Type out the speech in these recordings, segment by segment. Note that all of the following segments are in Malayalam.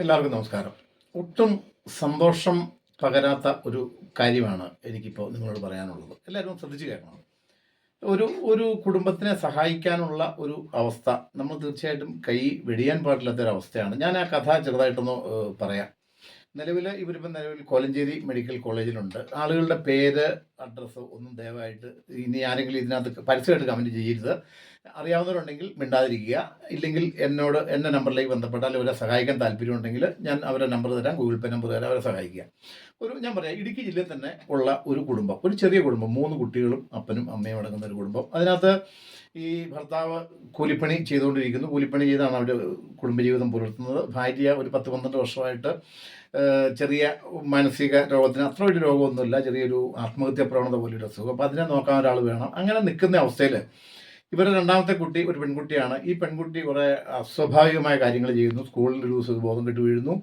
എല്ലാവർക്കും നമസ്കാരം. ഒട്ടും സന്തോഷം പകരാത്ത ഒരു കാര്യമാണ് എനിക്കിപ്പോൾ നിങ്ങളോട് പറയാനുള്ളത്. എല്ലാവരും ശ്രദ്ധിച്ച് കേൾക്കണം. ഒരു ഒരു കുടുംബത്തിനെ സഹായിക്കാനുള്ള ഒരു അവസ്ഥ നമ്മൾ തീർച്ചയായിട്ടും കൈ വെടിയാൻ പാടില്ലാത്തൊരവസ്ഥയാണ്. ഞാൻ ആ കഥ ചെറുതായിട്ടൊന്ന് പറയാം. നിലവിൽ കോലഞ്ചേരി മെഡിക്കൽ കോളേജിലുണ്ട്. ആളുകളുടെ പേര്, അഡ്രസ്സ് ഒന്നും ദയവായിട്ട് ഇനി ആരെങ്കിലും ഇതിനകത്ത് പരസ്യമായിട്ട് കമൻറ്റ് ചെയ്യരുത്. അറിയാവുന്നവരുണ്ടെങ്കിൽ മിണ്ടാതിരിക്കുക. ഇല്ലെങ്കിൽ എൻ്റെ നമ്പറിലേക്ക് ബന്ധപ്പെട്ടാൽ അവരെ സഹായിക്കാൻ താല്പര്യമുണ്ടെങ്കിൽ ഞാൻ അവരുടെ നമ്പർ തരാം, ഗൂഗിൾ പേ നമ്പർ തരാം, അവരെ സഹായിക്കുക. ഞാൻ പറയാം, ഇടുക്കി ജില്ലയിൽ തന്നെ ഉള്ള ഒരു കുടുംബം, ഒരു ചെറിയ കുടുംബം, 3 കുട്ടികളും അപ്പനും അമ്മയും അടങ്ങുന്ന ഒരു കുടുംബം. അതിനകത്ത് ഈ ഭർത്താവ് കൂലിപ്പണി ചെയ്തുകൊണ്ടിരിക്കുന്നു. കൂലിപ്പണി ചെയ്താണ് അവർ കുടുംബജീവിതം പുലർത്തുന്നത്. ഭാര്യ ഒരു 10-12 വർഷമായിട്ട് ചെറിയ മാനസിക രോഗത്തിന്, അത്ര വലിയ രോഗമൊന്നുമില്ല, ചെറിയൊരു ആത്മഹത്യാ പ്രവണത പോലൊരു അസുഖം. അപ്പോൾ അതിനെ നോക്കാൻ ഒരാൾ വേണം. അങ്ങനെ നിൽക്കുന്ന അവസ്ഥയിൽ ഇവരുടെ രണ്ടാമത്തെ കുട്ടി ഒരു പെൺകുട്ടിയാണ്. ഈ പെൺകുട്ടി കുറേ അസ്വാഭാവികമായ കാര്യങ്ങൾ ചെയ്യുന്നു. സ്കൂളിൽ ഒരു ദിവസം ബോധം കെട്ട് വീഴുന്നു.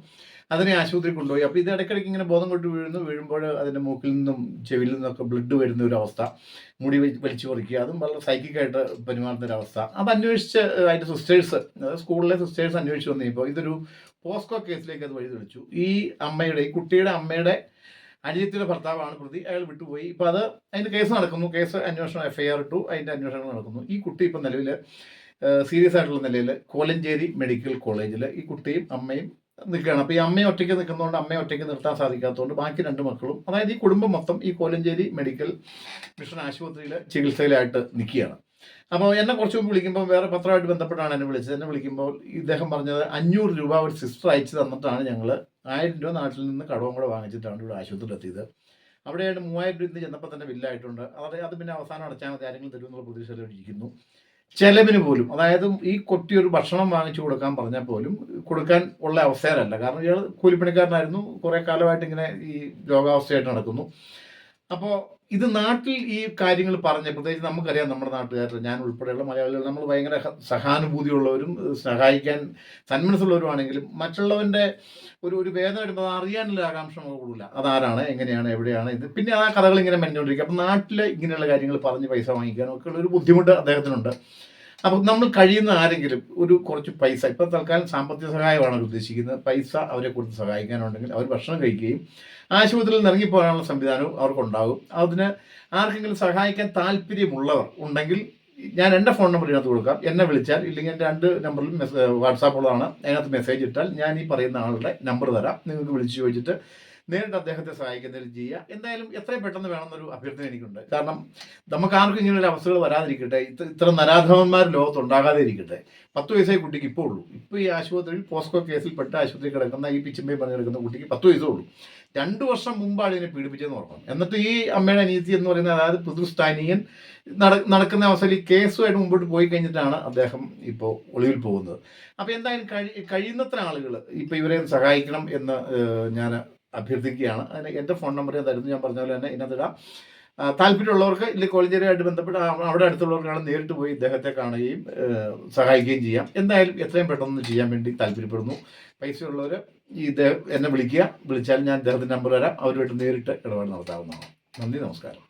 അതിനെ ആശുപത്രി കൊണ്ടുപോയി. അപ്പോൾ ഇത് ഇടയ്ക്കിടയ്ക്ക് ഇങ്ങനെ ബോധം കെട്ട് വീഴുമ്പോൾ അതിൻ്റെ മൂക്കിൽ നിന്നും ചെവിയിൽ നിന്നൊക്കെ ബ്ലഡ് വരുന്ന ഒരു അവസ്ഥ, മുടി വലിച്ചു പറിക്കുക, അതും വളരെ സൈക്കിക്കായിട്ട് പെരുമാറുന്ന ഒരു അവസ്ഥ. അത് അന്വേഷിച്ച് അതിൻ്റെ സിസ്റ്റേഴ്സ്, അതായത് സ്കൂളിലെ സിസ്റ്റേഴ്സ് അന്വേഷിച്ച് വന്നപ്പോൾ ഇതൊരു പോസ്കോ കേസിലേക്ക് അത് വഴി തെളിച്ചു. ഈ കുട്ടിയുടെ അമ്മയുടെ അനിയത്തിയുടെ ഭർത്താവാണ് പ്രതി. അയാൾ വിട്ടുപോയി. ഇപ്പോൾ അതിൻ്റെ കേസ് നടക്കുന്നു. കേസ് അന്വേഷണം FIR ഇട്ടു. അതിൻ്റെ അന്വേഷണം നടക്കുന്നു. ഈ കുട്ടി ഇപ്പം നിലവിൽ സീരിയസ് ആയിട്ടുള്ള നിലയിൽ കോലഞ്ചേരി മെഡിക്കൽ കോളേജിൽ ഈ കുട്ടിയും അമ്മയും നിൽക്കുകയാണ്. അപ്പോൾ ഈ അമ്മയെ ഒറ്റയ്ക്ക് നിൽക്കുന്നതുകൊണ്ട് അമ്മയെ ഒറ്റയ്ക്ക് നിർത്താൻ സാധിക്കാത്തതുകൊണ്ട് ബാക്കി 2 മക്കളും, അതായത് ഈ കുടുംബം മൊത്തം ഈ കോലഞ്ചേരി മെഡിക്കൽ മിഷൻ ആശുപത്രിയിൽ ചികിത്സയിലായിട്ട് നിൽക്കുകയാണ്. അപ്പോൾ എന്നെ കുറച്ച് മുമ്പ് വിളിക്കുമ്പോൾ, വേറെ പത്രമായിട്ട് ബന്ധപ്പെട്ടാണ് എന്നെ വിളിച്ചത്. എന്നെ വിളിക്കുമ്പോൾ ഇദ്ദേഹം പറഞ്ഞത് 500 രൂപ ഒരു സിസ്റ്റർ അയച്ചു തന്നിട്ടാണ് ഞങ്ങൾ 1000 രൂപ നാട്ടിൽ നിന്ന് കടവും കൂടെ വാങ്ങിച്ചിട്ടാണ് ഇവിടെ ആശുപത്രിയിൽ എത്തിയത്. അവിടെയായിട്ട് 3000 രൂപ ചെന്നപ്പോൾ തന്നെ ബില്ലായിട്ടുണ്ട്. അത് പിന്നെ അവസാനം അടച്ചാൽ മതി, ആരെങ്കിലും തരുമെന്നുള്ള പ്രതീക്ഷയിലിരിക്കുന്നു. ചെലവിന് പോലും, അതായത് ഈ കുട്ടി ഒരു ഭക്ഷണം വാങ്ങിച്ചു കൊടുക്കാൻ പറഞ്ഞാൽ പോലും കൊടുക്കാൻ ഉള്ള അവസ്ഥയിലല്ല. കാരണം ഇയാൾ കൂലിപ്പണിക്കാരനായിരുന്നു, കുറേ കാലമായിട്ട് ഇങ്ങനെ ഈ രോഗാവസ്ഥയായിട്ട് നടക്കുന്നു. അപ്പോൾ ഇത് നാട്ടിൽ ഈ കാര്യങ്ങൾ പറഞ്ഞ്, പ്രത്യേകിച്ച് നമുക്കറിയാം, നമ്മുടെ നാട്ടുകാർ, ഞാൻ ഉൾപ്പെടെയുള്ള മലയാളികൾ, നമ്മൾ ഭയങ്കര സഹാനുഭൂതിയുള്ളവരും സഹായിക്കാൻ സന്മനസ്സുള്ളവരുമാണെങ്കിലും മറ്റുള്ളവൻ്റെ ഒരു വേദന വരുമ്പോൾ അത് അറിയാനുള്ള ആകാംക്ഷ നമുക്ക് കൂടില്ല. അതാരാണ്, എങ്ങനെയാണ്, എവിടെയാണ് ഇത്, പിന്നെ ആ കഥകൾ ഇങ്ങനെ മെഞ്ഞുകൊണ്ടിരിക്കുക. അപ്പം നാട്ടിൽ ഇങ്ങനെയുള്ള കാര്യങ്ങൾ പറഞ്ഞ് പൈസ വാങ്ങിക്കാനും ഒക്കെ ഉള്ളൊരു ബുദ്ധിമുട്ട് അദ്ദേഹത്തിനുണ്ട്. അപ്പം നമ്മൾ കഴിയുന്ന ആരെങ്കിലും കുറച്ച് പൈസ, ഇപ്പം തൽക്കാലം സാമ്പത്തിക സഹായമാണ് അവർ ഉദ്ദേശിക്കുന്നത്, പൈസ അവരെ കൊടുത്ത് സഹായിക്കാനുണ്ടെങ്കിൽ അവർ ഭക്ഷണം കഴിക്കുകയും ആശുപത്രിയിൽ നിന്ന് ഇറങ്ങിപ്പോകാനുള്ള സംവിധാനവും അവർക്കുണ്ടാകും. അതിന് ആർക്കെങ്കിലും സഹായിക്കാൻ താല്പര്യമുള്ളവർ ഉണ്ടെങ്കിൽ ഞാൻ എൻ്റെ ഫോൺ നമ്പർ ഇതിനകത്ത് കൊടുക്കാം. എന്നെ വിളിച്ചാൽ, ഇല്ലെങ്കിൽ എൻ്റെ 2 നമ്പറിലും വാട്സാപ്പ് ഉള്ളതാണ്, അതിനകത്ത് മെസ്സേജ് ഇട്ടാൽ ഞാൻ ഈ പറയുന്ന ആളുടെ നമ്പർ തരാം. നിങ്ങൾക്ക് വിളിച്ച് ചോദിച്ചിട്ട് നേരിട്ട് അദ്ദേഹത്തെ സഹായിക്കുന്നതിൽ ചെയ്യുക. എന്തായാലും എത്രയും പെട്ടെന്ന് വേണമെന്നൊരു അഭ്യർത്ഥന എനിക്കുണ്ട്. കാരണം നമുക്ക് ആർക്കും ഇങ്ങനെയുള്ള അവസ്ഥകൾ വരാതിരിക്കട്ടെ, ഇത്ര നരാധമന്മാർ ലോകത്തുണ്ടാകാതെ ഇരിക്കട്ടെ. 10 വയസ്സായ കുട്ടിക്ക് ഇപ്പോൾ ഉള്ളൂ. ഇപ്പോൾ ഈ ആശുപത്രിയിൽ പോസ്കോ കേസിൽ പെട്ട ആശുപത്രി കിടക്കുന്ന ഈ പിച്ചമ്പേ പറഞ്ഞ് കിടക്കുന്ന കുട്ടിക്ക് 10 വയസ്സേ ഉള്ളൂ. 2 വർഷം മുമ്പാണ് ഇതിനെ പീഡിപ്പിച്ചതെന്ന് ഓർക്കണം. എന്നിട്ട് ഈ അമ്മയുടെ അനിയത്തി എന്ന് പറയുന്നത്, അതായത് പുതുസ്ഥാനീയൻ നടക്കുന്ന അവസ്ഥയിൽ ഈ കേസുമായിട്ട് മുമ്പോട്ട് പോയി കഴിഞ്ഞിട്ടാണ് അദ്ദേഹം ഇപ്പോൾ ഒളിവിൽ പോകുന്നത്. അപ്പോൾ എന്തായാലും കഴിയുന്നത്ര ആളുകൾ ഇപ്പോൾ ഇവരെ സഹായിക്കണം എന്ന് ഞാൻ അഭ്യർത്ഥിക്കുകയാണ്. അതിന് എൻ്റെ ഫോൺ നമ്പർ ഞാൻ തരുന്നു. ഞാൻ പറഞ്ഞ പോലെ തന്നെ ഇതിനകത്തിടാം. താല്പര്യമുള്ളവർക്ക് ഇല്ലെങ്കിൽ കോളേജുകാരുമായിട്ട് ബന്ധപ്പെട്ട് അവിടെ അടുത്തുള്ളവർക്കാണ് നേരിട്ട് പോയി ഇദ്ദേഹത്തെ കാണുകയും സഹായിക്കുകയും ചെയ്യാം. എന്തായാലും എത്രയും പെട്ടെന്ന് ചെയ്യാൻ വേണ്ടി താല്പര്യപ്പെടുന്നു. പൈസയുള്ളവർ എന്നെ വിളിച്ചാൽ ഞാൻ ഇദ്ദേഹത്തിൻ്റെ നമ്പർ തരാം. അവരുമായിട്ട് നേരിട്ട് ഇടപാട് നടത്താവുന്നതാണ്. നന്ദി, നമസ്കാരം.